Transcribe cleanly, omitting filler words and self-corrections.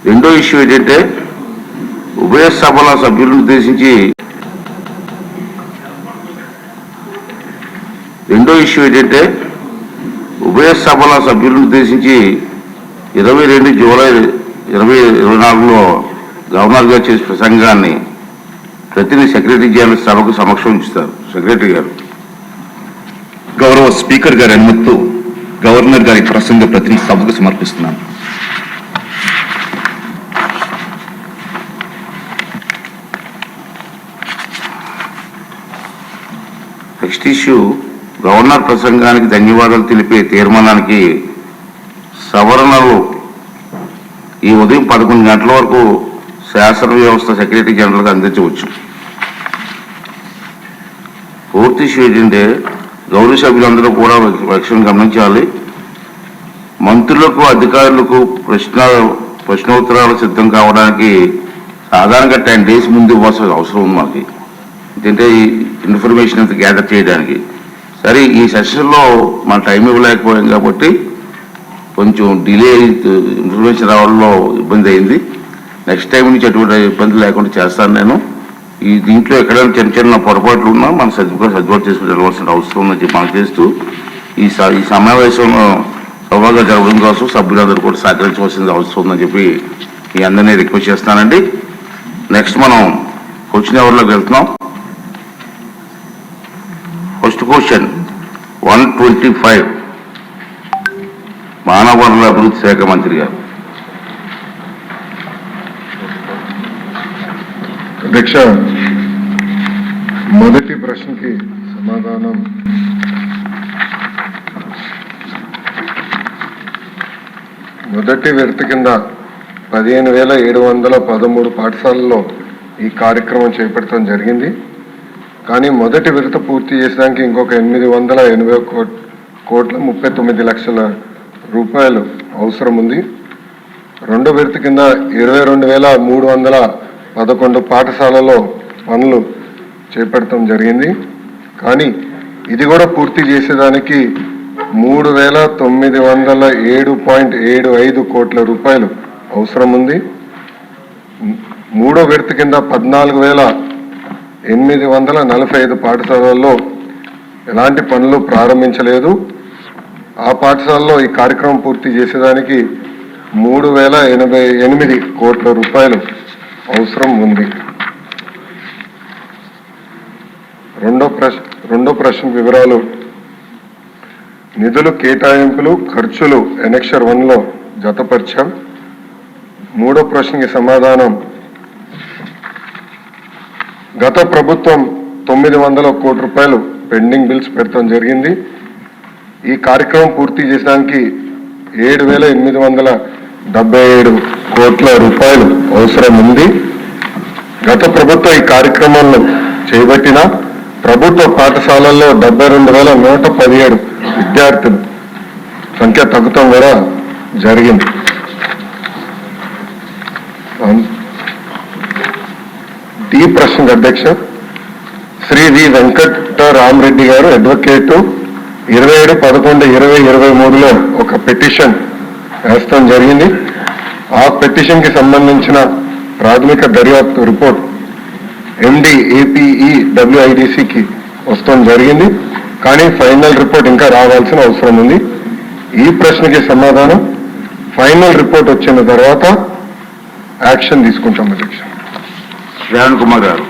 రెండో ఇష్యూ ఏంటంటే ఉభయ సభల సభ్యులను ఉద్దేశించి 22 జూలై 2024లో గవర్నర్ గారు చేసే ప్రసంగాన్ని ప్రతినిధి సెక్రటరీ జనరల్ సభకు సమక్షం ఉంచుతారు. సెక్రటరీ గారు. గౌరవ స్పీకర్ గారి అనుమతితో గవర్నర్ గారి ప్రసంగ ప్రతినిధి సభకు సమర్పిస్తున్నాను. నెక్స్ట్ ఇష్యూ గవర్నర్ ప్రసంగానికి ధన్యవాదాలు తెలిపే తీర్మానానికి సవరణలు ఈ ఉదయం 11 గంటల వరకు శాసన వ్యవస్థ సెక్రటరీ జనరల్గా అందించవచ్చు. పూర్తి ఇష్యూ ఏంటంటే గౌరవ సభ్యులందరూ కూడా విషయం గమనించాలి. మంత్రులకు అధికారులకు ప్రశ్నోత్తరాలు సిద్ధం కావడానికి సాధారణంగా 10 days ముందు ఇవ్వాల్సిన అవసరం ఉంది మనకి. ఏంటంటే ఈ ఇన్ఫర్మేషన్ అంతా గ్యాదర్ చేయడానికి. సరే ఈ సెషన్లో మన టైం ఇవ్వలేకపోయాం కాబట్టి కొంచెం డిలే ఇన్ఫర్మేషన్ రావడంలో ఇబ్బంది అయింది. నెక్స్ట్ టైం నుంచి అటువంటి ఇబ్బంది లేకుండా చేస్తాను నేను. ఈ దీంట్లో ఎక్కడైనా చిన్న పొరపాట్లు ఉన్నా మనం సర్దుబాటు చేసుకుని వెళ్ళవలసిన అవసరం ఉందని చెప్పి మనం చేస్తూ ఈ సమావేశంలో సభగా జరగడం కోసం సభ్యులందరూ కూడా సహకరించవలసిన అవసరం ఉందని చెప్పి మీ అందరినీ రిక్వెస్ట్ చేస్తానండి. నెక్స్ట్ మనం క్వశ్చన్ అవర్లోకి వెళ్తున్నాం. ఫస్ట్ క్వశ్చన్ 125 మానవ వనరుల అభివృద్ధి శాఖ మంత్రి గారు. అధ్యక్ష, మొదటి ప్రశ్నకి సమాధానం మొదటి విడత కింద 15,713 పాఠశాలల్లో ఈ కార్యక్రమం చేపట్టడం జరిగింది. కానీ మొదటి విడత పూర్తి చేసడానికి ఇంకొక 880 లక్షల రూపాయలు అవసరం ఉంది. రెండో విడత కింద 22,311 పాఠశాలలో పనులు చేపట్టడం జరిగింది. కానీ ఇది కూడా పూర్తి చేసేదానికి 3,907.75 కోట్ల రూపాయలు అవసరం ఉంది. మూడో విడత కింద 14,845 పాఠశాలల్లో ఎలాంటి పనులు ప్రారంభించలేదు. ఆ పాఠశాలలో ఈ కార్యక్రమం పూర్తి చేసేదానికి 3,088 కోట్ల రూపాయలు అవసరం ఉంది. రెండో ప్రశ్న వివరాలు. నిధులు కేటాయింపులు ఖర్చులు ఎనెక్షర్ 1లో జతపరిచాం. మూడో ప్రశ్నకి సమాధానం. గత ప్రభుత్వం 900 కోట్ల రూపాయలు పెండింగ్ బిల్స్ పెట్టడం జరిగింది. ఈ కార్యక్రమం పూర్తి చేసడానికి 7,877 కోట్ల రూపాయలు అవసరం ఉంది. గత ప్రభుత్వం ఈ కార్యక్రమాలను చేపట్టిన ప్రభుత్వ పాఠశాలల్లో 72,117 విద్యార్థుల సంఖ్య తగ్గటం కూడా జరిగింది. ఈ ప్రశ్నకు అధ్యక్ష శ్రీ వి వెంకటరామరెడ్డి గారు అడ్వకేటు 27/11/2023లో ఒక పిటిషన్ వేయడం జరిగింది. ఆ పిటిషన్ కి సంబంధించిన ప్రాథమిక దర్యాప్తు రిపోర్ట్ MDAPEWIDCకి వస్తడం జరిగింది. కానీ ఫైనల్ రిపోర్ట్ ఇంకా రావాల్సిన అవసరం ఉంది. ఈ ప్రశ్నకి సమాధానం ఫైనల్ రిపోర్ట్ వచ్చిన తర్వాత యాక్షన్ తీసుకుంటాం అధ్యక్ష. శ్రావణ్ కుమార్ గారు.